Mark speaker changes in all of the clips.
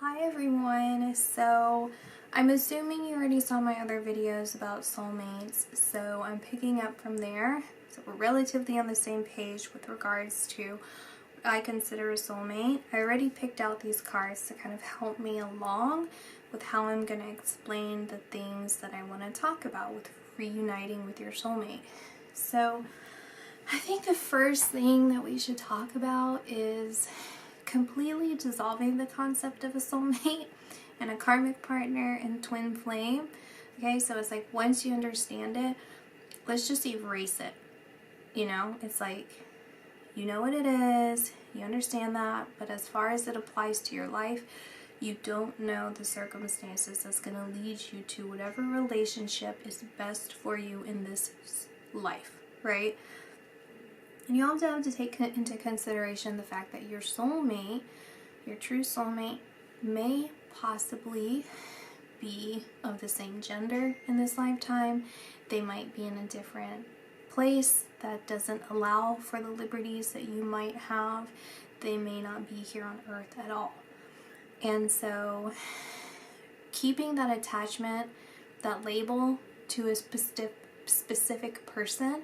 Speaker 1: Hi everyone, so I'm assuming you already saw my other videos about soulmates, so I'm picking up from there. So we're relatively on the same page with regards to what I consider a soulmate. I already picked out these cards to kind of help me along with how I'm going to explain the things that I want to talk about with reuniting with your soulmate. So I think the first thing that we should talk about is completely dissolving the concept of a soulmate and a karmic partner and twin flame. Okay, so it's like once you understand it, let's just erase it. You know, it's like, you know what it is, you understand that, but as far as it applies to your life, you don't know the circumstances that's going to lead you to whatever relationship is best for you in this life, right? And you also have to take into consideration the fact that your soulmate, your true soulmate, may possibly be of the same gender in this lifetime. They might be in a different place that doesn't allow for the liberties that you might have. They may not be here on earth at all. And so keeping that attachment, that label to a specific person,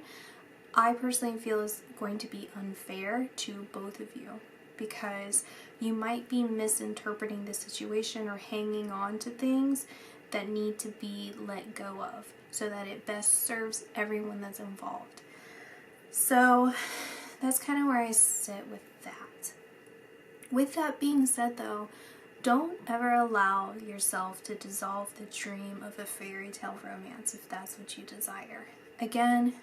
Speaker 1: I personally feel is going to be unfair to both of you, because you might be misinterpreting the situation or hanging on to things that need to be let go of so that it best serves everyone that's involved. So that's kind of where I sit with that. With that being said though, don't ever allow yourself to dissolve the dream of a fairy tale romance if that's what you desire. Again,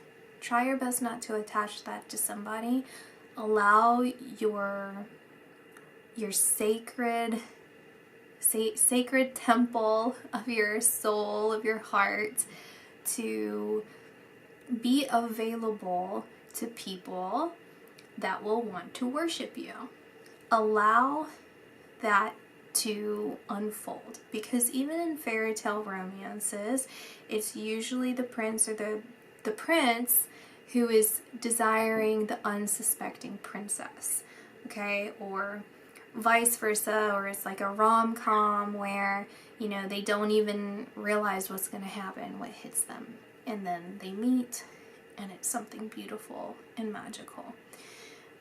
Speaker 1: try your best not to attach that to somebody. Allow your sacred temple of your soul, of your heart, to be available to people that will want to worship you. Allow that to unfold, because even in fairy tale romances, it's usually the prince or the prince who is desiring the unsuspecting princess, okay, or vice versa, or it's like a rom-com where, you know, they don't even realize what's going to happen, what hits them, and then they meet and it's something beautiful and magical.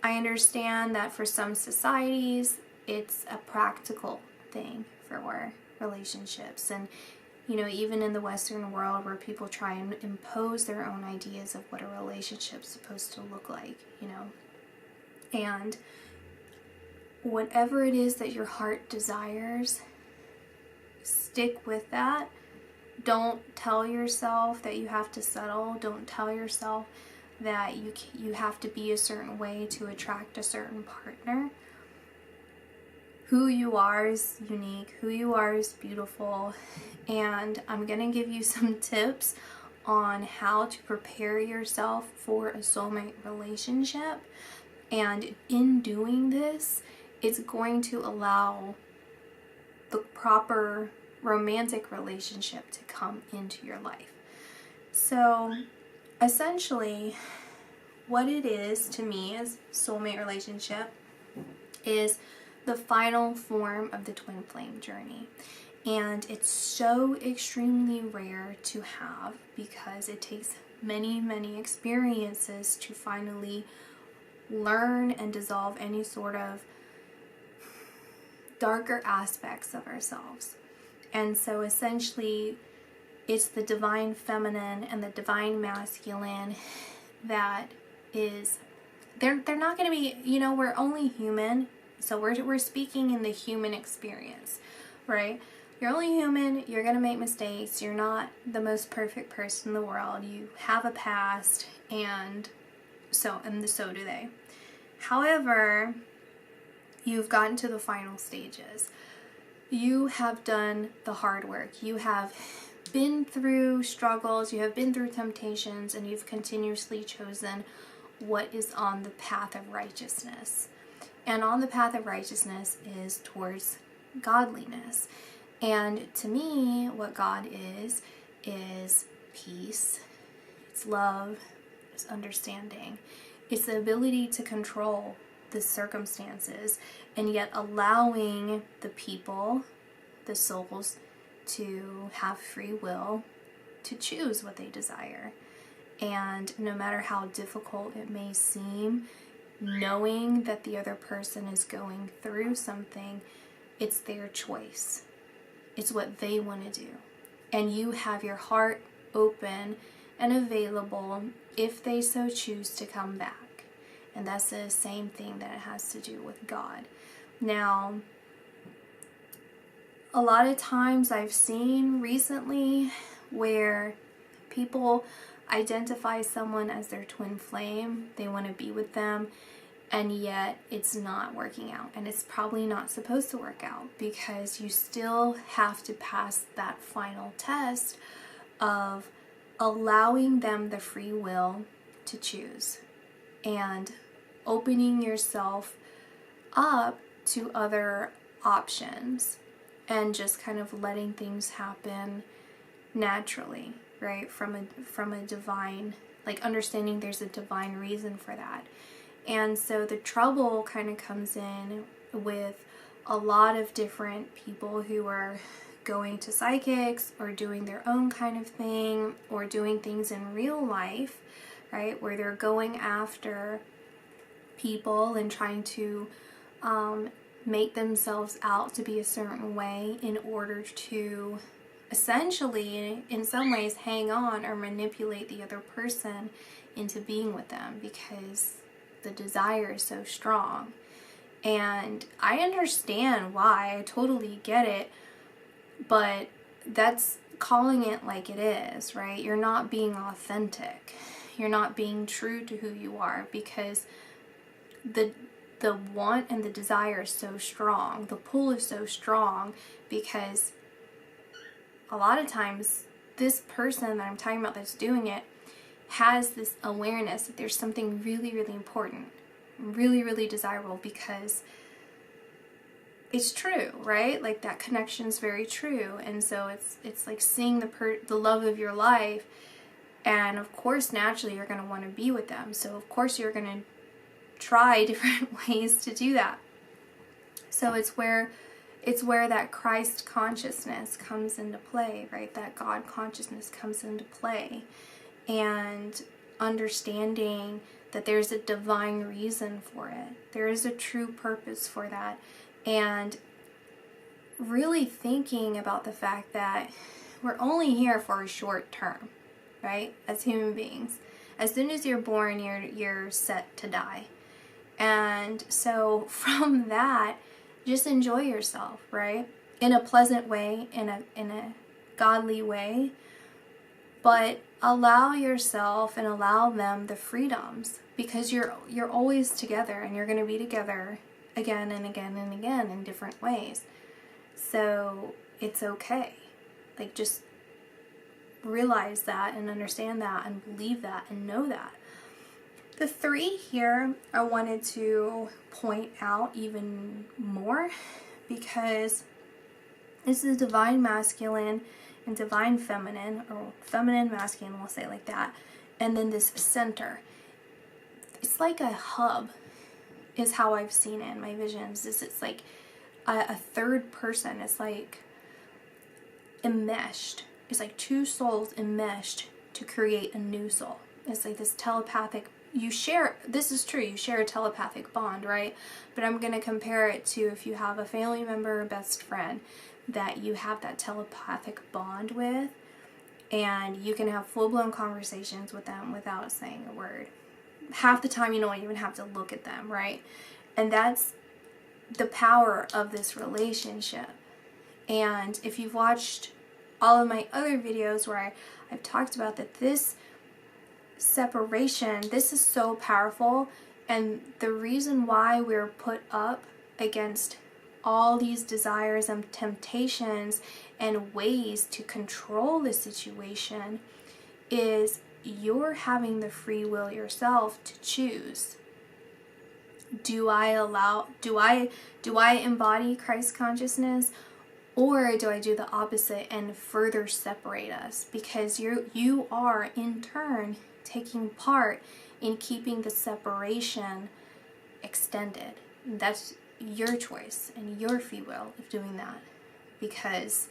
Speaker 1: I understand that for some societies it's a practical thing for relationships, and you know, even in the Western world where people try and impose their own ideas of what a relationship's supposed to look like, you know. And whatever it is that your heart desires, stick with that. Don't tell yourself that you have to settle. Don't tell yourself that you have to be a certain way to attract a certain partner. Who you are is unique, who you are is beautiful, and I'm going to give you some tips on how to prepare yourself for a soulmate relationship, and in doing this, it's going to allow the proper romantic relationship to come into your life. So essentially, what it is to me as soulmate relationship is the final form of the twin flame journey, and it's so extremely rare to have because it takes many experiences to finally learn and dissolve any sort of darker aspects of ourselves. And so essentially it's the divine feminine and the divine masculine that is, they're not going to be, you know, we're only human. So we're speaking in the human experience, right? You're only human, you're going to make mistakes, you're not the most perfect person in the world, you have a past, and so do they. However, you've gotten to the final stages. You have done the hard work. You have been through struggles, you have been through temptations, and you've continuously chosen what is on the path of righteousness. And on the path of righteousness is towards godliness. And to me, what God is peace, it's love, it's understanding, it's the ability to control the circumstances, and yet allowing the people, the souls, to have free will to choose what they desire. And no matter how difficult it may seem, knowing that the other person is going through something, it's their choice. It's what they want to do. And you have your heart open and available if they so choose to come back. And that's the same thing that it has to do with God. Now, a lot of times I've seen recently where people identify someone as their twin flame, they want to be with them, and yet it's not working out. And it's probably not supposed to work out, because you still have to pass that final test of allowing them the free will to choose and opening yourself up to other options and just kind of letting things happen naturally, right? From a divine, like, understanding there's a divine reason for that. And so the trouble kind of comes in with a lot of different people who are going to psychics or doing their own kind of thing, or doing things in real life, right, where they're going after people and trying to make themselves out to be a certain way in order to essentially, in some ways, hang on or manipulate the other person into being with them, because the desire is so strong. And I understand why, I totally get it, but that's calling it like it is, right? You're not being authentic. You're not being true to who you are, because the want and the desire is so strong. The pull is so strong, because a lot of times this person that I'm talking about that's doing it has this awareness that there's something really, really important, really, really desirable, because it's true, right? Like, that connection is very true. And so it's like seeing the love of your life, and of course naturally you're going to want to be with them. So of course you're going to try different ways to do that. So it's where that Christ consciousness comes into play, right? That God consciousness comes into play, and understanding that there's a divine reason for it. There is a true purpose for that. And really thinking about the fact that we're only here for a short term, right? As human beings. As soon as you're born, you're set to die. And so from that, just enjoy yourself, right? In a pleasant way, in a godly way, but allow yourself and allow them the freedoms, because you're always together, and you're going to be together again and again and again in different ways. So it's okay. Like, just realize that and understand that and believe that and know that. The 3 here I wanted to point out even more, because this is divine masculine and divine feminine, or feminine masculine, we'll say like that. And then this center, it's like a hub, is how I've seen it in my visions. It's like a third person. It's like enmeshed. It's like 2 souls enmeshed to create a new soul. It's like this telepathic, this is true, you share a telepathic bond, right? But I'm going to compare it to if you have a family member or best friend that you have that telepathic bond with, and you can have full-blown conversations with them without saying a word. Half the time you don't even have to look at them, right? And that's the power of this relationship. And if you've watched all of my other videos where I've talked about that, this separation, this is so powerful. And the reason why we're put up against all these desires and temptations and ways to control the situation is you're having the free will yourself to choose. Do I embody Christ consciousness, or do I do the opposite and further separate us? Because you are in turn taking part in keeping the separation extended. That's your choice and your free will of doing that, because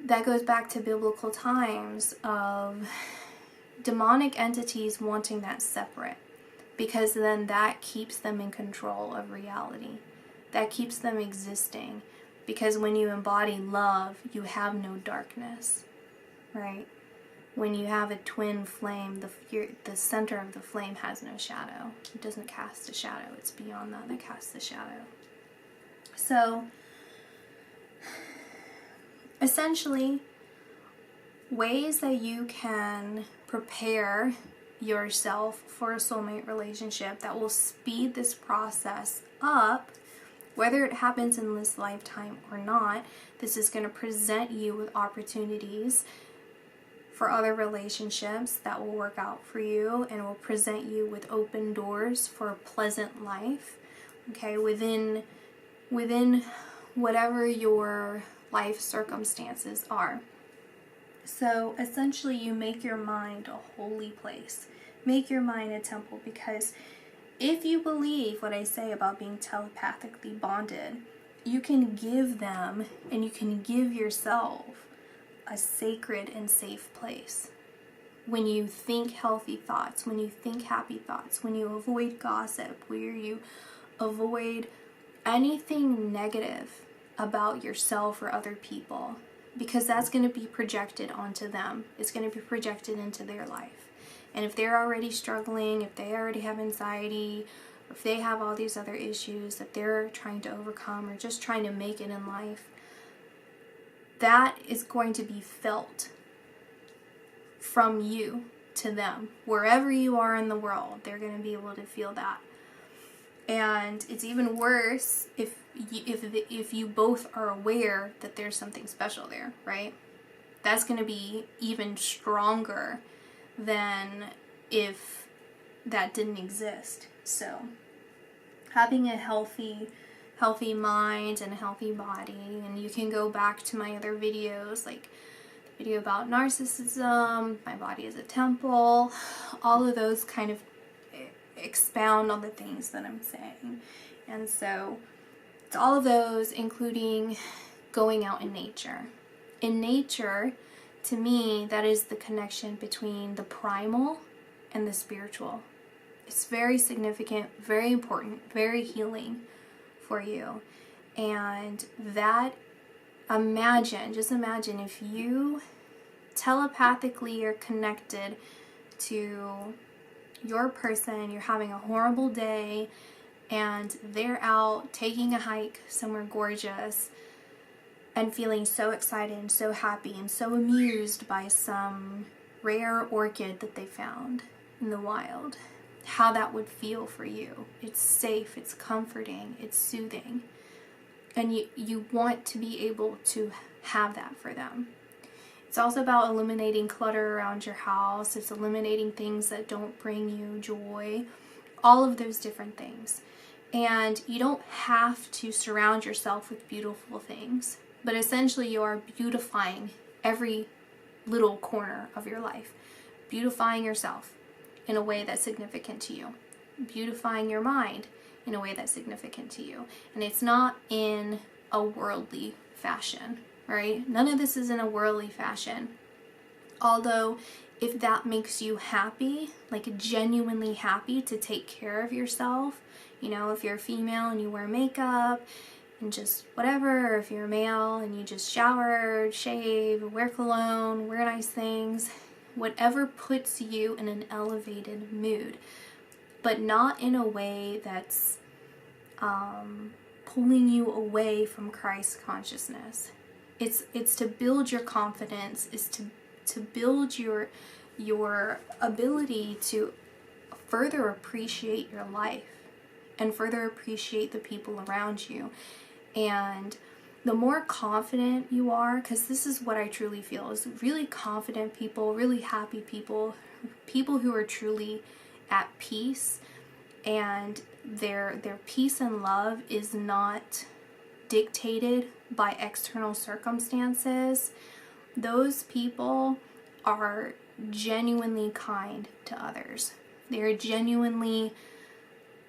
Speaker 1: that goes back to biblical times of demonic entities wanting that separate, because then that keeps them in control of reality. That keeps them existing, because when you embody love, you have no darkness, right? When you have a twin flame, the center of the flame has no shadow. It doesn't cast a shadow. It's beyond that casts the shadow. So, essentially, ways that you can prepare yourself for a soulmate relationship that will speed this process up, whether it happens in this lifetime or not. This is going to present you with opportunities for other relationships that will work out for you, and will present you with open doors for a pleasant life, okay, within whatever your life circumstances are. So essentially, you make your mind a holy place. Make your mind a temple, because if you believe what I say about being telepathically bonded, you can give them and you can give yourself a sacred and safe place. When you think healthy thoughts, when you think happy thoughts, when you avoid gossip, where you avoid anything negative about yourself or other people, because that's going to be projected onto them. It's going to be projected into their life. And if they're already struggling, if they already have anxiety, or if they have all these other issues that they're trying to overcome or just trying to make it in life, that is going to be felt from you to them. Wherever you are in the world, they're going to be able to feel that. And it's even worse if you both are aware that there's something special there, right? That's going to be even stronger than if that didn't exist. So having a healthy mind and a healthy body, and you can go back to my other videos, like the video about narcissism, my body is a temple, all of those kind of expound on the things that I'm saying. And so it's all of those, including going out in nature. In nature, to me, that is the connection between the primal and the spiritual. It's very significant, very important, very healing for you. And that, just imagine if you telepathically are connected to your person, you're having a horrible day, and they're out taking a hike somewhere gorgeous and feeling so excited and so happy and so amused by some rare orchid that they found in the wild. How that would feel for you. It's safe, it's comforting, it's soothing. And you want to be able to have that for them. It's also about eliminating clutter around your house. It's eliminating things that don't bring you joy. All of those different things. And you don't have to surround yourself with beautiful things. But essentially you are beautifying every little corner of your life. Beautifying yourself in a way that's significant to you. Beautifying your mind in a way that's significant to you. And it's not in a worldly fashion, right? None of this is in a worldly fashion. Although, if that makes you happy, like genuinely happy to take care of yourself, you know, if you're a female and you wear makeup and just whatever, or if you're a male and you just shower, shave, wear cologne, wear nice things, whatever puts you in an elevated mood, but not in a way that's pulling you away from Christ consciousness. It's to build your confidence, is to build your ability to further appreciate your life and further appreciate the people around you. And the more confident you are, because this is what I truly feel, is really confident people, really happy people, people who are truly at peace, and their peace and love is not dictated by external circumstances. Those people are genuinely kind to others. They are genuinely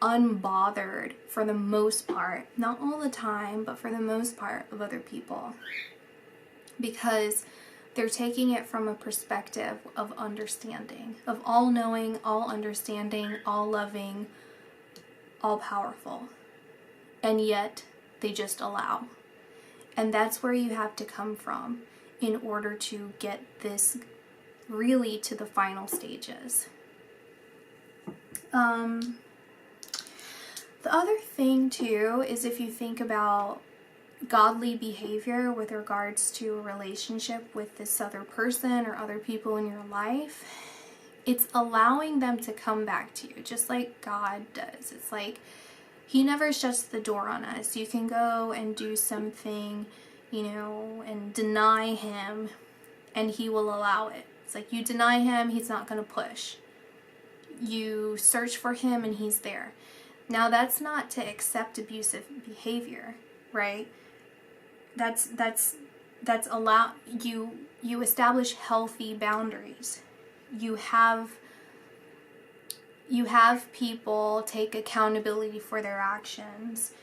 Speaker 1: unbothered for the most part, not all the time, but for the most part, of other people, because they're taking it from a perspective of understanding, of all knowing, all understanding, all loving, all powerful, and yet they just allow. And that's where you have to come from in order to get this really to the final stages. The other thing too is, if you think about godly behavior with regards to a relationship with this other person or other people in your life, it's allowing them to come back to you, just like God does. It's like He never shuts the door on us. You can go and do something, you know, and deny Him, and He will allow it. It's like you deny Him, He's not going to push. You search for Him, and He's there. Now, that's not to accept abusive behavior, right? That's allow you establish healthy boundaries. You have people take accountability for their actions,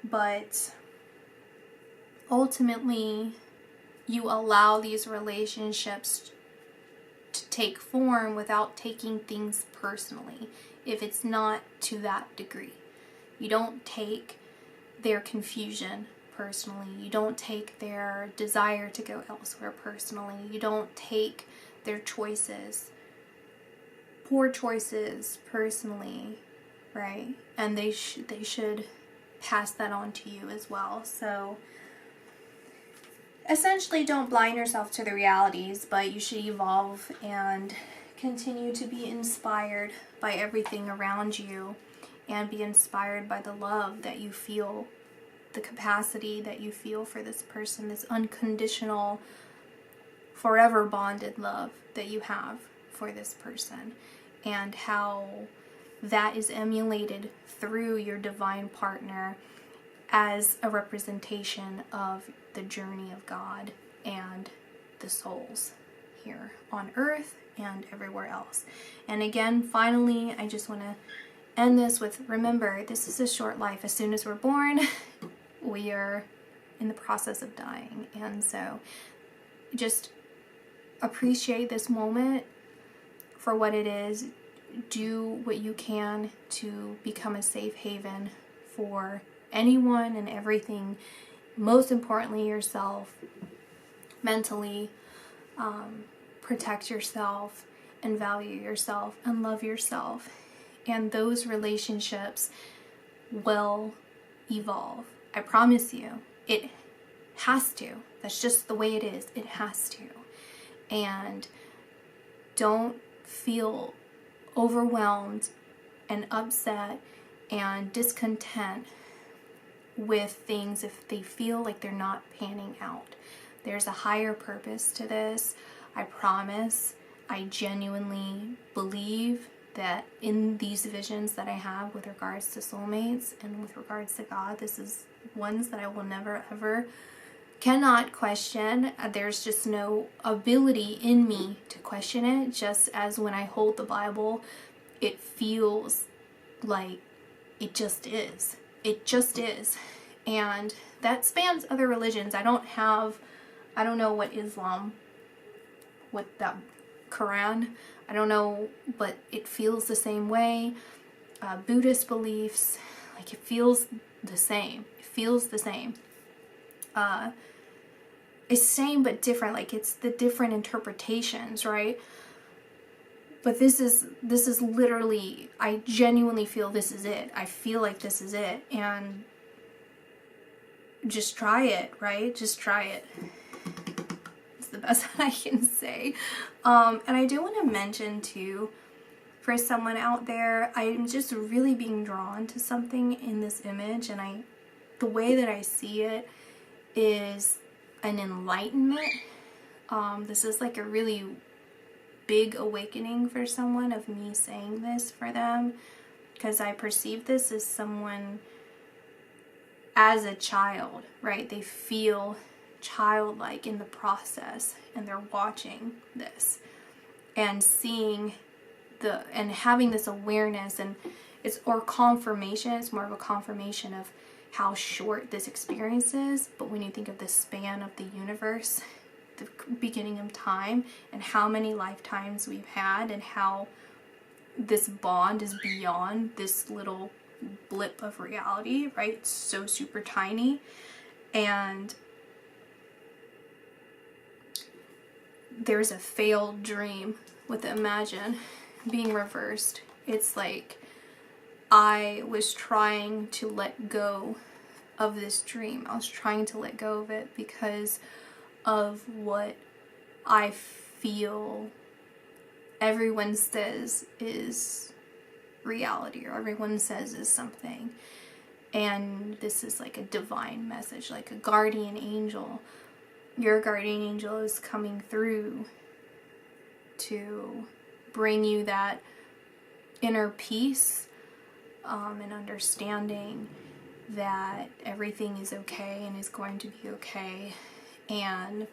Speaker 1: but ultimately you allow these relationships to take form without taking things personally. If it's not to that degree, you don't take their confusion personally. You don't take their desire to go elsewhere personally. You don't take their choices, poor choices, personally, right? And they should pass that on to you as well. So essentially, don't blind yourself to the realities, but you should evolve and continue to be inspired by everything around you, and be inspired by the love that you feel, the capacity that you feel for this person, this unconditional, forever bonded love that you have for this person, and how that is emulated through your divine partner as a representation of the journey of God and the souls here on earth and everywhere else. And again, finally, I just want to end this with, remember, this is a short life. As soon as we're born, we are in the process of dying. And so just appreciate this moment for what it is. Do what you can to become a safe haven for anyone and everything. Most importantly, yourself. Mentally, protect yourself and value yourself and love yourself. And those relationships will evolve. I promise you. It has to. That's just the way it is. It has to. And don't feel overwhelmed and upset and discontent with things if they feel like they're not panning out. There's a higher purpose to this. I promise. I genuinely believe that in these visions that I have with regards to soulmates and with regards to God, this is ones that I will never ever cannot question. There's just no ability in me to question it, just as when I hold the Bible, it feels like it just is. It just is. And that spans other religions. I don't know what Islam, what that Quran, I don't know, but it feels the same way. Buddhist beliefs, like, it feels the same. It feels the same. It's same but different. Like, it's the different interpretations, right? But this is literally, I genuinely feel this is it. I feel like this is it. And just try it, right? Just try it. It's the best that I can say. And I do want to mention too, for someone out there, I'm just really being drawn to something in this image, and the way that I see it is an enlightenment. This is like a really big awakening for someone of me saying this for them, because I perceive this as someone as a child, right? They feel childlike in the process, and they're watching this and seeing and having this awareness, and or confirmation. It's more of a confirmation of how short this experience is. But when you think of the span of the universe, the beginning of time, and how many lifetimes we've had, and how this bond is beyond this little blip of reality, right? It's so super tiny. And there's a failed dream with Imagine being reversed. It's like I was trying to let go of this dream. I was trying to let go of it because of what I feel everyone says is reality, or everyone says is something. And this is like a divine message, like a guardian angel. Your guardian angel is coming through to bring you that inner peace and understanding that everything is okay and is going to be okay. And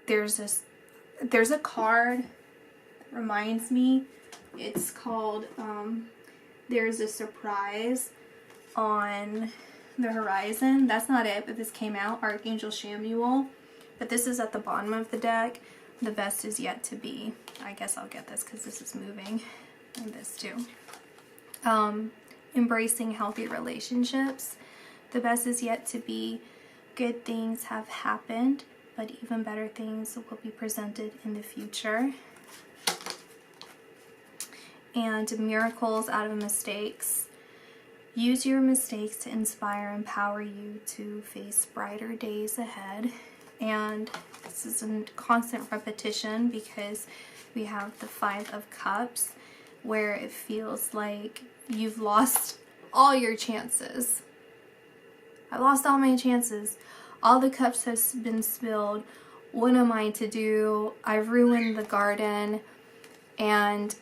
Speaker 1: there's a card that reminds me. It's called There's a Surprise on the Horizon. That's not it, but this came out, Archangel Shamuel. But this is at the bottom of the deck. The best is yet to be. I guess I'll get this because this is moving. And this too. Embracing healthy relationships. The best is yet to be. Good things have happened, but even better things will be presented in the future. And miracles out of mistakes. Use your mistakes to inspire and empower you to face brighter days ahead. And this is a constant repetition because we have the Five of Cups, where it feels like you've lost all your chances. I lost all my chances. All the cups have been spilled. What am I to do? I've ruined the garden. And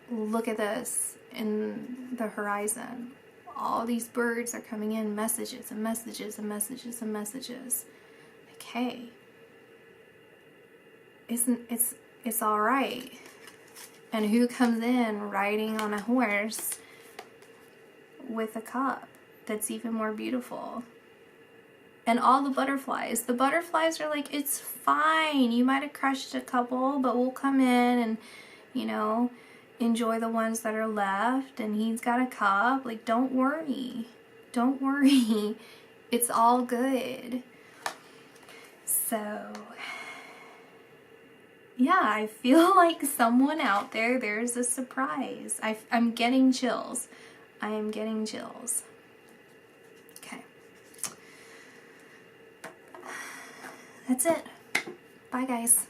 Speaker 1: look at this in the horizon. All these birds are coming in, messages and messages and messages and messages. Like, hey, it's all right. And who comes in riding on a horse with a cup that's even more beautiful? And all the butterflies. The butterflies are like, it's fine. You might have crushed a couple, but we'll come in and, you know, enjoy the ones that are left. And he's got a cup. Like, don't worry. Don't worry. It's all good. So, yeah, I feel like someone out there's a surprise. I'm getting chills. I am getting chills. Okay. That's it. Bye, guys.